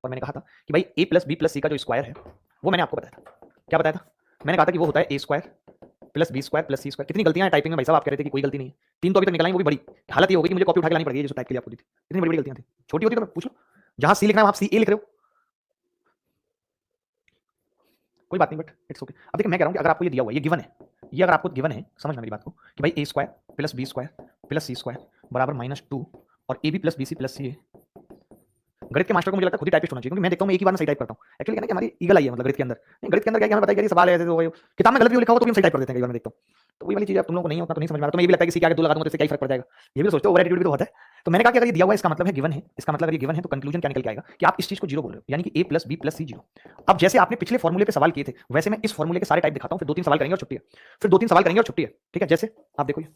और मैंने कहा था कि भाई a प्लस बी प्लस सी का जो स्क्वायर है वो मैंने आपको बताया था। क्या बताया था? मैंने कहा था कि वो होता है a square plus B square plus C square. कितनी गलतियां हैं टाइपिंग में भाई साहब, आप कह रहे थे कि कोई गलती नहीं है। 3 तो अभी तक निकल आई, वो भी बड़ी हालत ये हो गई कि मुझे कॉपी उठा के लानी पड़ गई, जो टाइप के लिए आपको दी थी। इतनी बड़ी बड़ी गलतियां थी, छोटी होती तो मैं पूछ लो। जहां सी लिखना है वहां सी ए लिख रहे हो, कोई बात नहीं, बट इट्स ओके। अब देखिए मैं कह रहा हूं कि अगर आपको ये दिया हुआ है, ये गिवन है, ये अगर आपको गिवन है, समझना मेरी बात को, कि भाई a square plus B square plus C square बराबर -2 और A B plus B C plus C A. गणित के मास्टर को मुझे लगता है खुद ही टाइपिस्ट होना चाहिए, क्योंकि मैं देखता हूं मैं एक ही बार में सही टाइप करता हूं। एक्चुअली क्या है ना कि हमारी ईगल आई है, मतलब गणित के अंदर। गणित के अंदर क्या है कि हमें पता है कि ये सवाल है, तो किताब में गलत भी लिखा हो तो भी हम सही टाइप कर देते हैं कई बार, मैं देखता हूं। तो वही वाली चीज अब तुम लोगों को नहीं होता तो नहीं समझ में आता, तो मैं ये भी लगता है कि सी के आगे 2 लगा दूंगा तो इससे क्या ही फर्क पड़ जाएगा, ये भी सोचते हो। ओवर एटीट्यूड भी तो होता है। तो मैंने कहा कि अगर ये दिया हुआ है, इसका मतलब है गिवन है, इसका मतलब अगर ये गिवन है तो कंक्लूजन क्या निकल के आएगा कि आप इस चीज को जीरो बोल रहे हो, यानी कि a plus b plus c zero. अब जैसे आपने पिछले फॉर्मूले पे सवाल किए थे, वैसे मैं इस फॉर्मूले के सारे टाइप दिखाता हूं, फिर 2-3 सवाल करेंगे और छुट्टी है। फिर 2-3 सवाल करेंगे और छुट्टी है, ठीक है। जैसे आप देखो, ये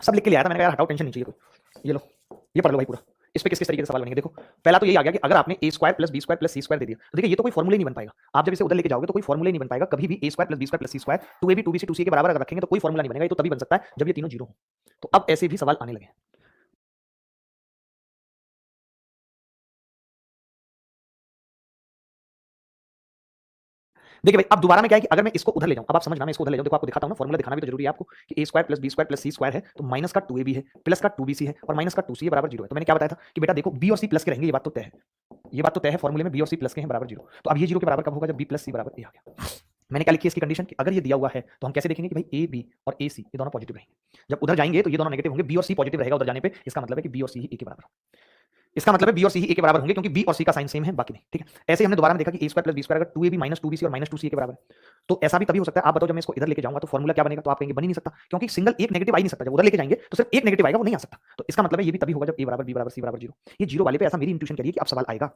सब लिख के लिया था मैंने, कहा यार हटाओ, टेंशन नहीं चाहिए कोई। ये लो, ये पढ़ लो भाई पूरा। इस पे किस किस तरीके से सवाल बनेंगे। देखो पहला तो यही आ गया कि अगर आपने a square plus B square plus C square दे दिया, तो देखिए ये तो कोई फॉर्मूला नहीं बन पाएगा। आप जब इसे उधर लेके जाओगे तो कोई फॉर्मूला नहीं बन पाएगा कभी भी। a square plus B square plus C square 2ab 2bc 2c के बराबर अगर रखेंगे तो कोई फॉर्मूला नहीं बनेगा। ये तो तभी बन सकता है जब ये तीनों जीरो हो। तो अब ऐसे भी सवाल आने लगे। देखिए भाई अब दोबारा में क्या है कि अगर मैं इसको उधर ले जाऊं, अब आप समझना, मैं इसको उधर ले जाऊं, देखो आपको दिखाता हूं ना, फॉर्मूला दिखाना भी तो जरूरी है आपको कि a square plus B square plus C square है तो माइनस का 2ab है प्लस का 2bc है और माइनस का 2c बराबर जीरो है। तो मैंने क्या बताया था कि बेटा देखो b और c प्लस के रहेंगे, ये बात तो तय है, ये बात तो तय है, फॉर्मूले में b और c प्लस के हैं बराबर जीरो। तो अब ये जीरो के बराबर कब होगा, जब b प्लस सी बराबर a आ गया। मैंने क्या लिखी है इसकी कंडीशन कि अगर ये दिया हुआ है तो हम कैसे देखेंगे कि भाई a b और a c ये दोनों पॉजिटिव रहेंगे। जब उधर जाएंगे तो ये दोनों नेगेटिव होंगे, b और c पॉजिटिव रहेगा उधर जाने पे, इसका मतलब है कि b और c ही a के बराबर होंगे। इसका मतलब है b और c ही a के बराबर होंगे क्योंकि b और c का साइन सेम है, बाकी नहीं, ठीक है। ऐसे ही हमने दोबारा में देखा कि a square plus B square अगर 2ab माइनस 2bc और माइनस 2c के बराबर है, तो ऐसा भी तभी हो सकता है। आप बताओ जब मैं इसको इधर लेके जाऊंगा तो फॉर्मूला क्या बनेगा, तो आप कहेंगे बन ही नहीं सकता, क्योंकि सिंगल एक नेगेटिव आ ही नहीं सकता। जब उधर लेके जाएंगे तो सिर्फ एक नेगेटिव आएगा, वो नहीं आ सकता। तो इसका मतलब है ये भी तभी होगा जब a बराबर b बराबर c बराबर जीरो। ये जीरो वाले पे ऐसा मेरी इंट्यूशन करिए कि अब सवाल आएगा,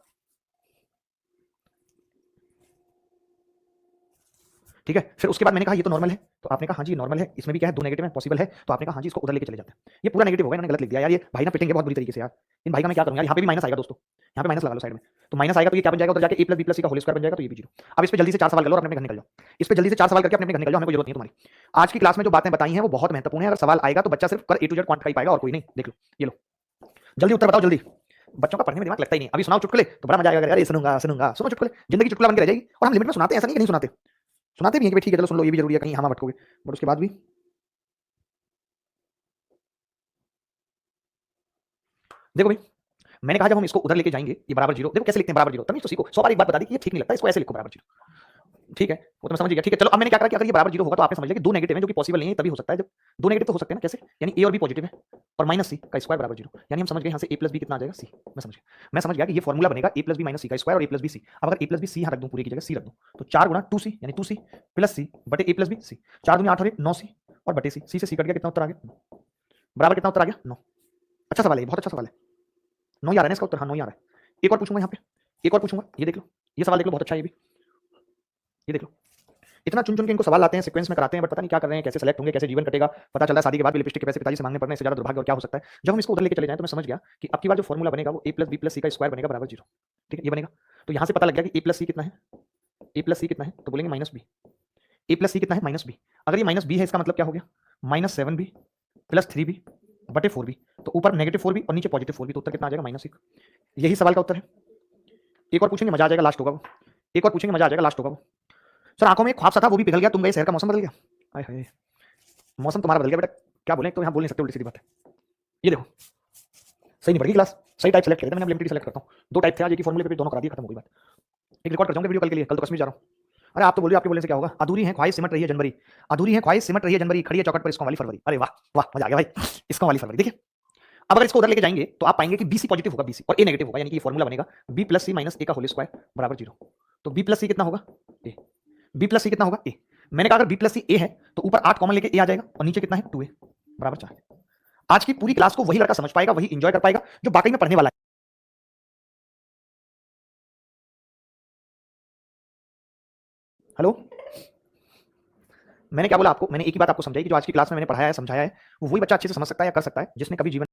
ठीक है। फिर उसके बाद मैंने कहा ये तो नॉर्मल है, तो आपने कहा हाँ जी नॉर्मल है, इसमें भी क्या है, दो नेगेटिव है, पॉसिबल है, तो आपने कहा हाँ जी इसको उधर लेके चले जाते हैं। ये पूरा नेगेटिव होगा, इन्होंने गलत लिख दिया यार, ये भाई ना पिटेंगे बहुत बुरी तरीके से यार। इन भाई का मैं क्या करूंगा, यहाँ पे भी माइनस आएगा दोस्तों, यहाँ पे माइनस लगा लो साइड में। तो माइनस आएगा तो ये क्या बन जाएगा, उधर जाके a प्लस बी प्लस सी का होल स्क्वायर बन जाएगा, तो ये भी जीरो। अब इस पे जल्दी से 4 सवाल कर लो और अपने घर निकल जाओ। इस पे जल्दी से 4 सवाल करके अपने घर निकल जाओ, हमें कोई जरूरत नहीं है तुम्हारी। आज की क्लास में जो बातें बताई हैं वो बहुत महत्वपूर्ण है, अगर सवाल आएगा तो बच्चा सिर्फ कर A to Z क्वांटिफाई पाएगा और कोई नहीं। देख लो, ये लो, जल्दी उत्तर बताओ जल्दी। बच्चों का पढ़ने में दिमाग लगता ही नहीं। अभी सुनाओ चुटकुले तो बड़ा मजा आएगा, अरे सुनूंगा सुनूंगा, सुनो चुटकुले, जिंदगी चुटकुला बन के रह जाएगी। और हम लिमिट में सुनाते हैं, ऐसा नहीं कि नहीं सुनाते, सुनाते भी हैं कि ठीक है चलो सुन लो, ये भी जरूरी है, कहीं हम भटकोगे, बट उसके बाद भी देखो भाई, मैंने कहा जब हम इसको उधर लेके जाएंगे ये बराबर जीरो। देखो कैसे लिखते हैं बराबर जीरो, तभी तो सीखो। 100 बार एक बात बता दी कि ये ठीक नहीं लगता, इसको ऐसे लिखो बराबर जीरो, ठीक है। वो तो मैं समझ गया, ठीक है। चलो अब मैंने क्या करा कि अगर ये बराबर जीरो होगा तो आपने समझ लिया कि दो नेगेटिव है जो कि पॉसिबल नहीं है, तभी हो सकता है जब दो नेगेटिव तो हो सकते हैं ना, कैसे, यानी a और b पॉजिटिव है और माइनस सी का स्क्वायर बराबर जीरो, यानी हम समझ गए यहाँ से a प्लस बी कितना आ जाएगा, c। मैं समझ गया कि ये फॉर्मूला बनेगा a प्लस बी माइनस सी का स्क्वायर और a प्लस बी सी। अब अगर a प्लस बी सी यहाँ रख दूँ, पूरी की जगह c रख दूँ, तो 4 गुणा 2c यानी 2c प्लस c बटे a प्लस बी सी। 4 दूनी 8 और 9c और बटे c, c से c कट गया, कितना उत्तर आ गया, बराबर कितना उत्तर आ गया, 9। अच्छा सवाल है, बहुत अच्छा सवाल है, 9 ही आ रहा है इसका उत्तर, हाँ 9 ही आ रहा है। एक और पूछूंगा यहाँ पे, एक और पूछूंगा, ये देख लो, ये सवाल देख लो, बहुत अच्छा है ये भी, ये देख लो। इतना चुन चुन के इनको सवाल लाते हैं, सीक्वेंस में कराते हैं, बट पता नहीं क्या कर रहे हैं, कैसे सेलेक्ट होंगे, कैसे जीवन कटेगा। पता चला शादी के बाद भी लिपस्टिक के पैसे पिताजी से मांगने पड़ने, इससे ज्यादा दुर्भाग्य और क्या हो सकता है। जब हम इसको उधर लेके चले जाएं तो मैं समझ गया कि अब की बार जो फॉर्मूला बनेगा वो a प्लस बी प्लस सी का स्क्वायर बनेगा बराबर जीरो, ठीक है, ये बनेगा। तो यहाँ से पता लग गया कि a प्लस सी कितना है, a प्लस सी कितना है, तो बोलेंगे minus B. a plus c कितना है, माइनस बी। अगर ये माइनस बी है इसका मतलब क्या हो गया, -7b प्लस 3b बटे 4b। तो ऊपर -4b और नीचे +4b, तो उत्तर कितना आ जाएगा, -1। यही सवाल का उत्तर है। एक और पूछेंगे, मजा आ जाएगा, लास्ट होगा वो। एक और पूछेंगे, मजा आ जाएगा, लास्ट होगा वो। सर आंखों में एक ख्वाब सा था वो भी पिघल गया, तुम गए, शहर का मौसम बदल गया। हाय हाय, मौसम तुम्हारा बदल गया बेटा, क्या बोले, तो यहाँ बोल नहीं सकते, उल्टी सीधी बात है। ये देखो, सही नहीं पड़ेगी क्लास, सही टाइप सेलेक्ट किया था मैंने, लिमिटेड सेलेक्ट करता हूँ। दो टाइप थे आज, एक ही फॉर्मूले पे दोनों करा दिए, खत्म हो गई बात। एक रिकॉर्ड कर जाऊंगा वीडियो कल के लिए, कल तो कश्मीर जा रहा हूँ। अरे आप तो बोलिए, आपके बोलने से क्या होगा। अधूरी है ख्वाहिश सिमट रही है जनवरी, अधूरी है ख्वाहिश सिमट रही है जनवरी, खड़ी है चौकट पर इसको वाली फरवरी। अरे वाह वाह, मजा आ गया भाई, इसको वाली फरवरी। देखिए अब अगर इसको उधर लेके जाएंगे तो आप पाएंगे कि bc पॉजिटिव होगा, bc और a नेगेटिव होगा, यानी कि ये फॉर्मूला बनेगा b plus c minus a का होल स्क्वायर बराबर जीरो। तो b प्लस सी कितना होगा, a। b प्लस सी कितना होगा, a। मैंने कहा अगर b प्लस सी a है तो ऊपर 8 कॉमन लेके a आ जाएगा और नीचे कितना है 2a बराबर 4। आज की पूरी क्लास को वही लड़का समझ पाएगा, वही एंजॉय कर पाएगा जो वाकई में पढ़ने वाला है। हेलो, मैंने क्या बोला आपको, मैंने एक ही बात आपको समझाई कि जो आज की क्लास में मैंने पढ़ाया है, समझाया है, वो वही बच्चा अच्छे से समझ सकता है या कर सकता है जिसने कभी जीवन